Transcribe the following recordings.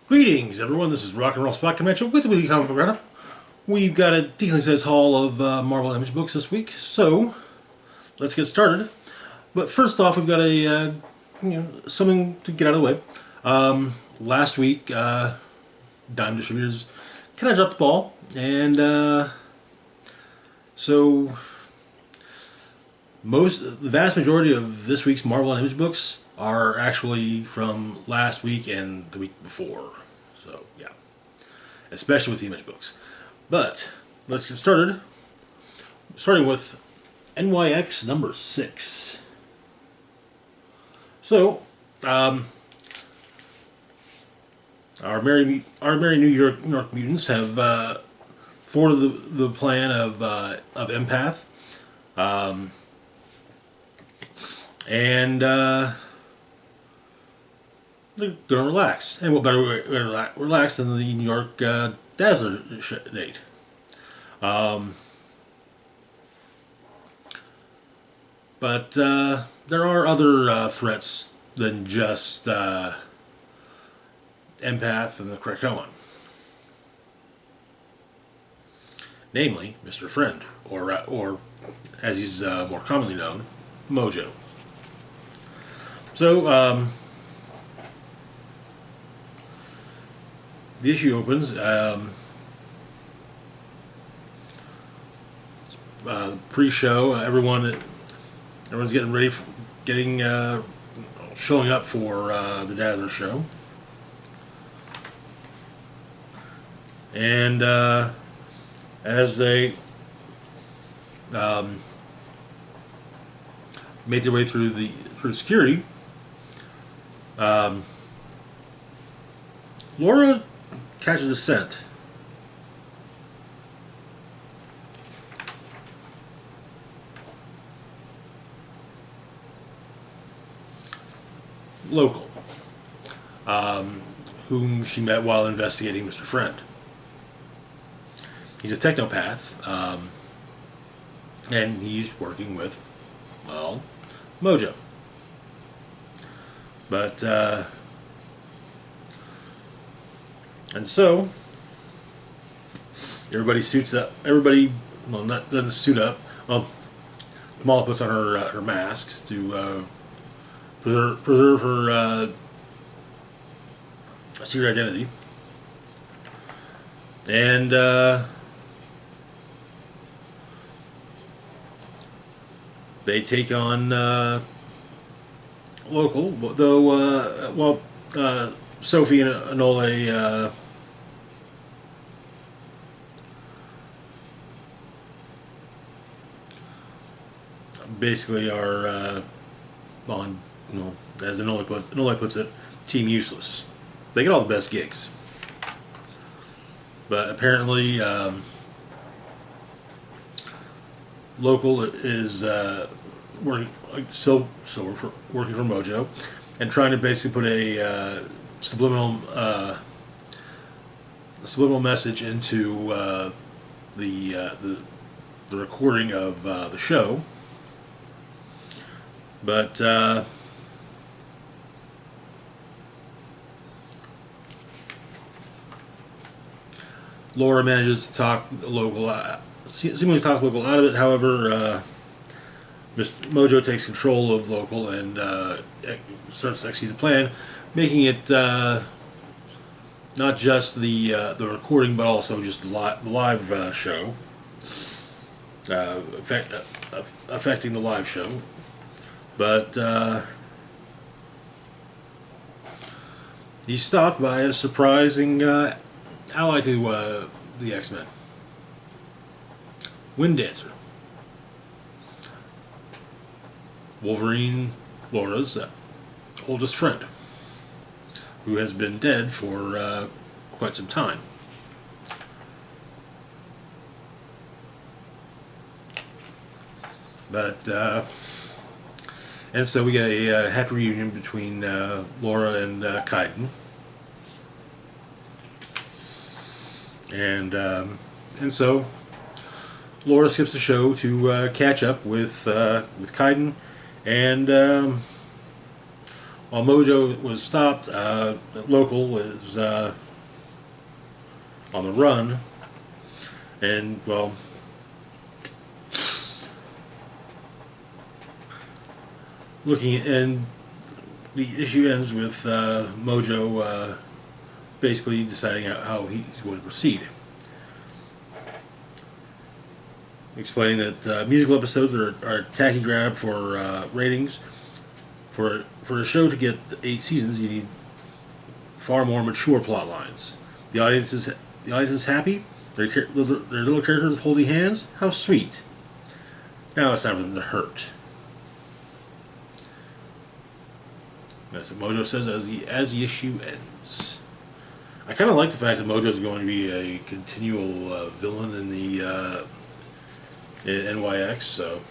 Greetings, everyone. This is Rock and Roll Spot Convention with the Weekly Comic Book Roundup. We've got a decently sized haul of Marvel Image books this week, so let's get started. But first off, we've got a something to get out of the way. Last week, Dime Distributors kind of dropped the ball, and so the vast majority of this week's Marvel Image books are actually from last week and the week before. So, yeah. Especially with the Image books. But, let's get started. Starting with NYX number 6. So, our merry New York mutants have thwarted the plan of Empath. And they're going to relax. And what better way to relax than the New York Dazzler date? But there are other threats than just Empath and the Krakoan. Namely, Mr. Friend, or as he's more commonly known, Mojo. So, the issue opens. Pre-show, everyone's getting ready, showing up for the Dazzler show, and as they make their way through security, Laura catches a scent. Local, whom she met while investigating Mr. Friend. He's a technopath, and he's working with, well, Mojo. But, and so, everybody suits up. Everybody, well, doesn't suit up. Well, Kamala puts on her mask to preserve her secret identity, and they take on Local. Though, Sophie and Anole basically are on, as Anole puts it, team useless. They get all the best gigs, but apparently Local is working for Mojo, and trying to basically put a subliminal message into the recording of the show. But Laura manages to talk Local, seemingly talk Local out of it. However, Mr. Mojo takes control of Local and starts to execute the plan, making it not just the recording, but also just the live show, affecting the live show. But he's stopped by a surprising ally to the X-Men, Wind Dancer, Wolverine, Laura's oldest friend, who has been dead for quite some time. But and so we get a happy reunion between Laura and Kaiden, and so Laura skips the show to catch up with Kaiden, and while Mojo was stopped, Local was on the run, and well, and the issue ends with Mojo basically deciding how he's going to proceed. Explaining that musical episodes are a tacky grab for ratings. For a show to get 8 seasons, you need far more mature plot lines. The audience is happy. Their little characters holding hands. How sweet. Now it's time for them to hurt. That's what Mojo says as the issue ends. I kind of like the fact that Mojo is going to be a continual villain in the in NYX. So,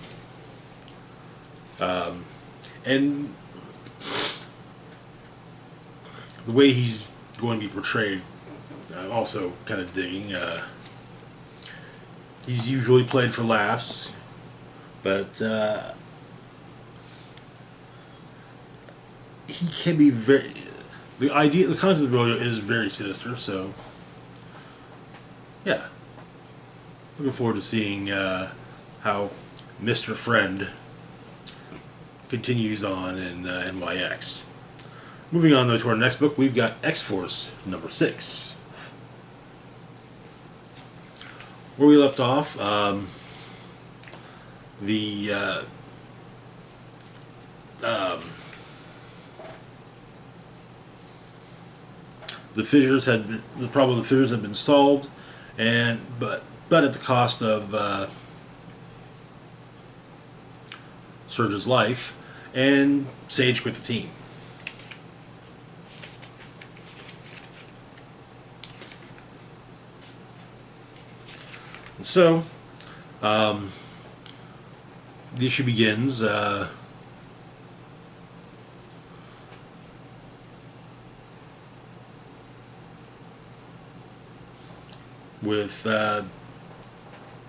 and the way he's going to be portrayed, I'm also kind of digging. He's usually played for laughs, but he can be the concept of Mojo is very sinister. So, yeah, looking forward to seeing how Mr. Friend continues on in NYX. Moving on though to our next book, we've got X-Force number 6. Where we left off, the problem of the fissures had been solved, but at the cost of Surge's life, and Sage quit the team. So, the issue begins with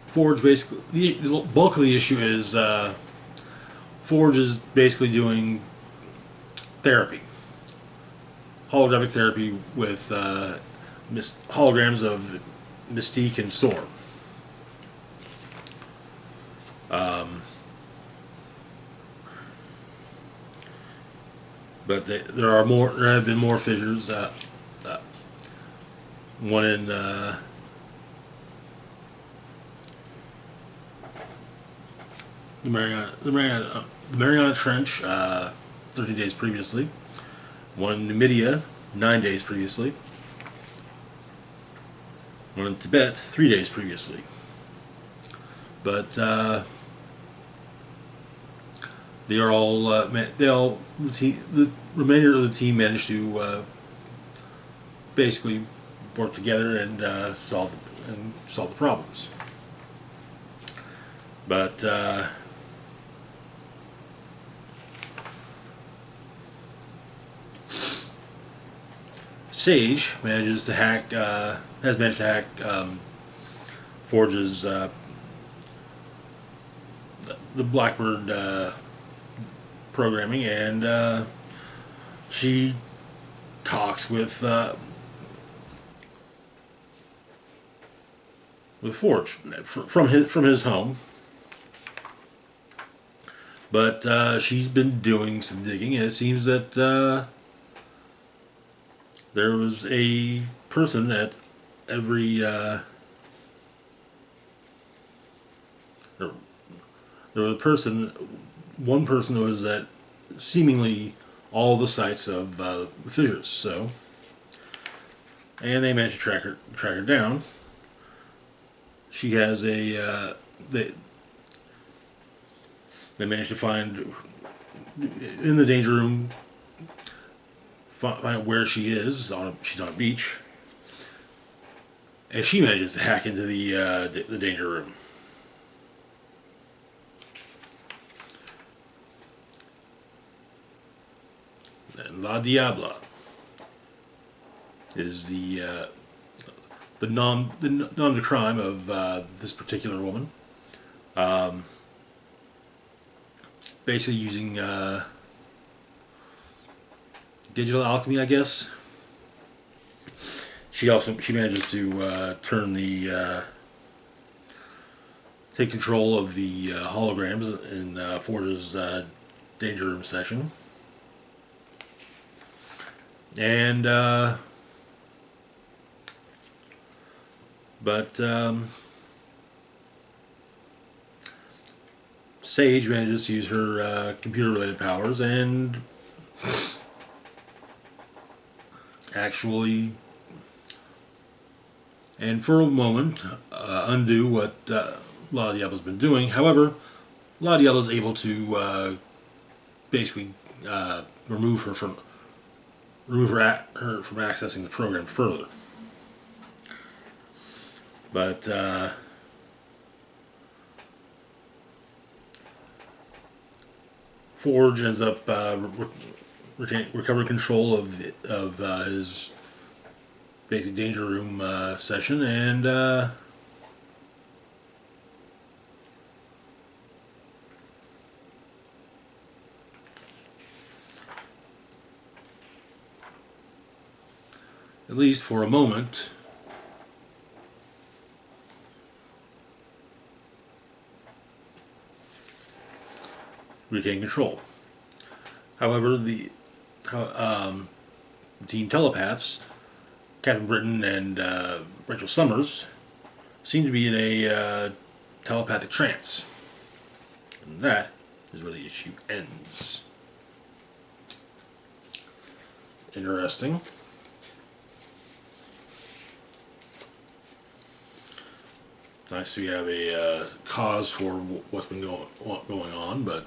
Forge. Basically, the bulk of the issue is Forge is basically doing therapy, holographic therapy with holograms of Mystique and Storm. But there have been more fissures. One in the Mariana Trench 13 days previously. One in Numidia 9 days previously. One in Tibet 3 days previously. But they are all the remainder of the team managed to basically work together and solve the problems. But Sage has managed to hack Forge's the Blackbird programming, and she talks with Forge from his home. But she's been doing some digging, and it seems that there was a person at every one person was at seemingly all the sites of the fissures. So, and they managed to track her down. She has a they managed to find in the danger room. Find out where she is. She's on a beach, and she manages to hack into the danger room. And La Diabla is the nom de crime of this particular woman. Basically using digital alchemy, I guess. She manages to turn the take control of the holograms in Forge's Danger Room session. And but Sage manages to use her computer-related powers and actually, and for a moment, undo what La Diablo's been doing. However, La Diablo's able to basically remove her from accessing the program further. But Forge ends up recovering control of his basic Danger Room session, and at least for a moment, retain control. However, the team telepaths, Captain Britain and Rachel Summers, seem to be in a telepathic trance. And that is where the issue ends. Interesting. Nice to have a cause for what's been going on, but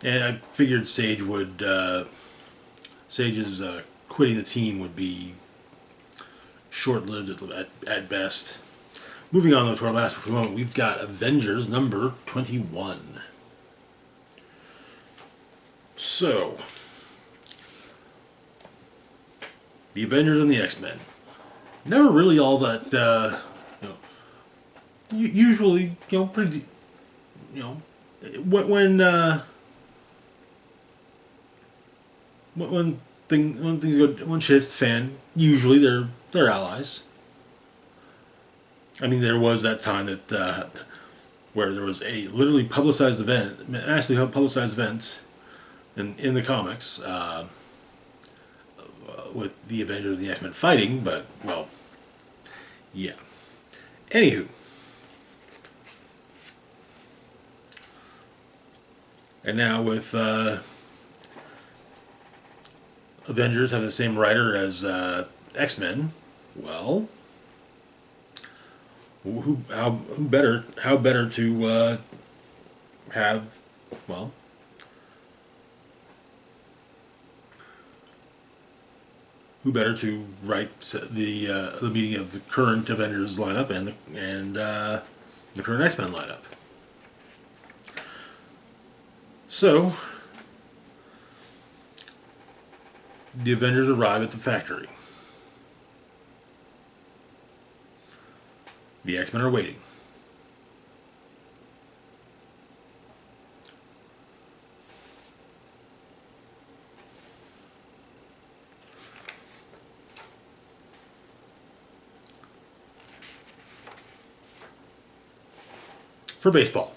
and I figured Sage's quitting the team would be short-lived at best. Moving on to our last moment, we've got Avengers number 21. So, the Avengers and the X-Men. Never really all that, usually, pretty, when things go, when shit hits the fan, usually they're allies. I mean, there was that time that where there was a literally publicized event, actually publicized events in the comics with the Avengers and the X-Men fighting, but well, yeah. Anywho, and now with Avengers having the same writer as X-Men, well, how better to have, well, who better to write the meeting of the current Avengers lineup and the current X-Men lineup. So, the Avengers arrive at the factory. The X-Men are waiting. For baseball.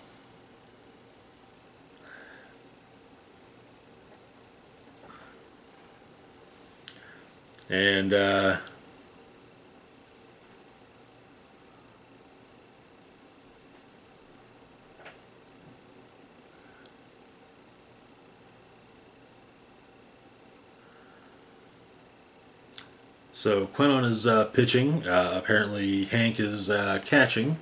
And so Quinnon is pitching. Apparently Hank is catching.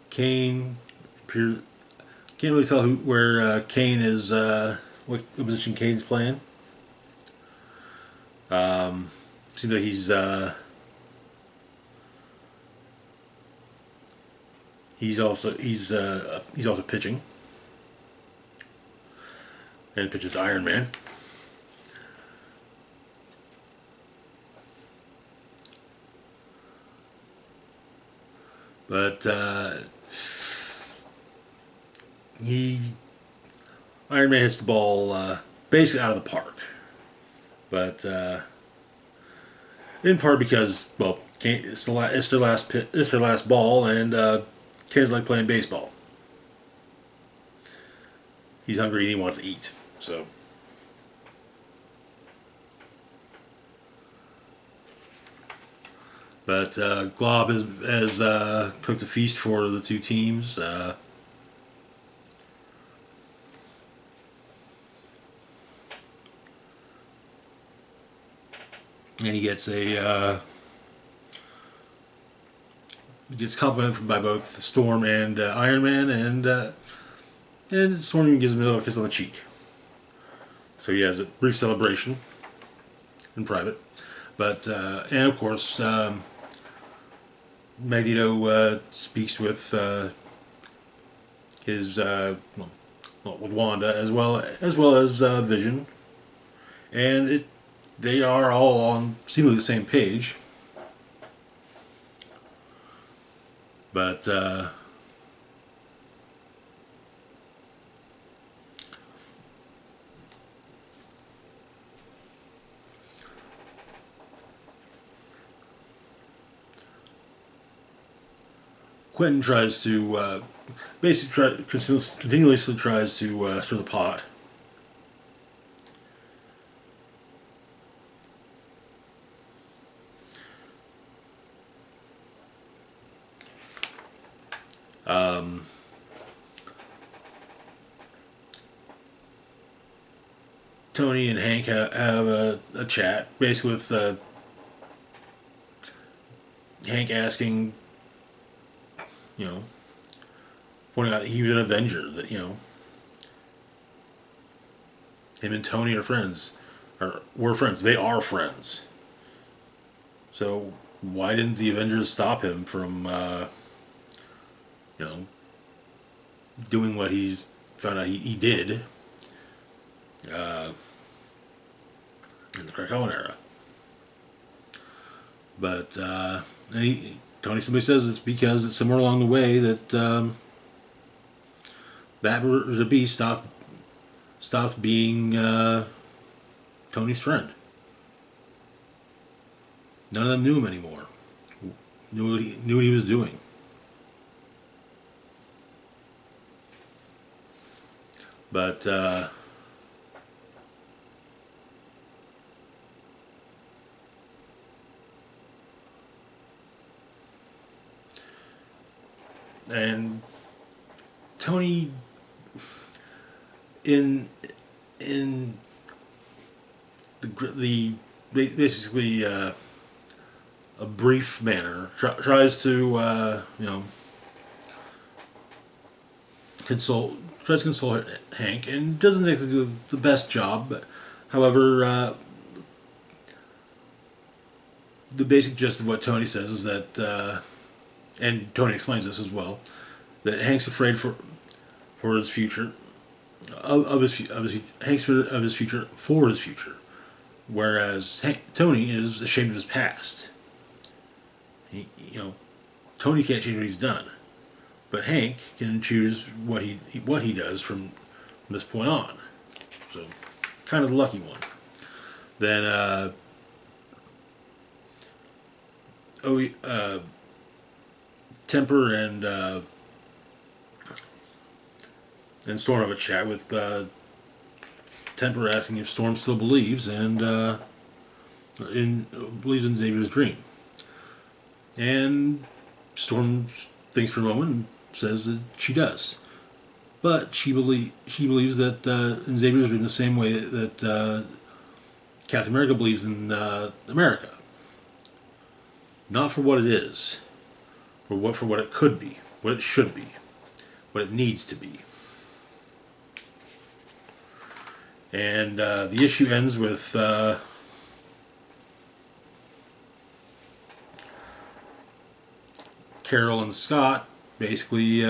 Kane can't really tell where Kane is, what position Kane's playing. Seems like he's also pitching, and pitches Iron Man. But he Iron Man hits the ball basically out of the park. But in part because, well, it's their last it's their last ball, and kids like playing baseball. He's hungry and he wants to eat. So, but Glob has cooked a feast for the two teams. And he gets complimented by both Storm and Iron Man, and Storm even gives him a little kiss on the cheek. So he has a brief celebration in private, but and of course Magneto speaks with his with Wanda as Vision, and they are all on seemingly the same page. But Quentin tries to continuously tries to stir the pot. Tony and Hank have a chat, basically with Hank asking, you know, pointing out he was an Avenger, that, him and Tony are friends, or were friends. They are friends. So why didn't the Avengers stop him from, you know, doing what he found out he did in the Krakoan era? But Tony simply says it's because it's somewhere along the way that that the Beast stopped being Tony's friend. None of them knew him anymore. Knew what he was doing. But and Tony in the basically a brief manner tries to tries to console Hank, and doesn't think they do the best job. But, however, the basic gist of what Tony says is that, and Tony explains this as well, that Hank's afraid for his future, Hank's afraid of his future for his future, whereas Tony is ashamed of his past. Tony can't change what he's done, but Hank can choose what he does from this point on. So, kind of the lucky one. Then, Temper and Storm have a chat with Temper asking if Storm still believes believes in Xavier's dream. And Storm thinks for a moment and says that she does. But she believes that in Xavier's dream the same way that Captain America believes in America. Not for what it is, but for what it could be, what it should be, what it needs to be. And the issue ends with Carol and Scott basically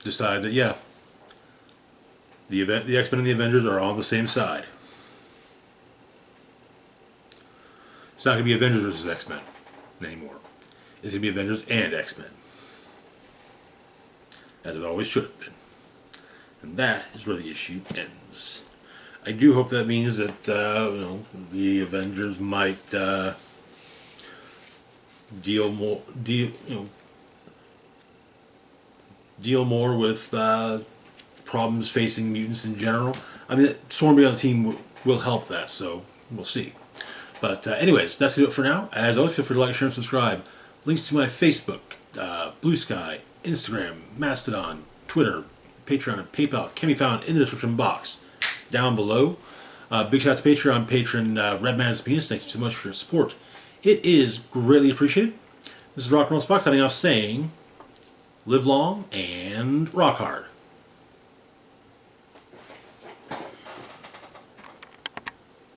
decide that, yeah, The X-Men and the Avengers are on the same side. It's not going to be Avengers versus X-Men anymore. It's going to be Avengers and X-Men. As it always should have been. And that is where the issue ends. I do hope that means that the Avengers might deal more with problems facing mutants in general. I mean, Storm being on the team will help that, so we'll see. But anyways, that's going to do it for now. As always, feel free to like, share, and subscribe. Links to my Facebook, Blue Sky, Instagram, Mastodon, Twitter, Patreon, and PayPal can be found in the description box down below. Big shout out to Patreon patron Redman's Penis. Thank you so much for your support. It is greatly appreciated. This is Rock and Roll Spock signing off saying, live long and rock hard.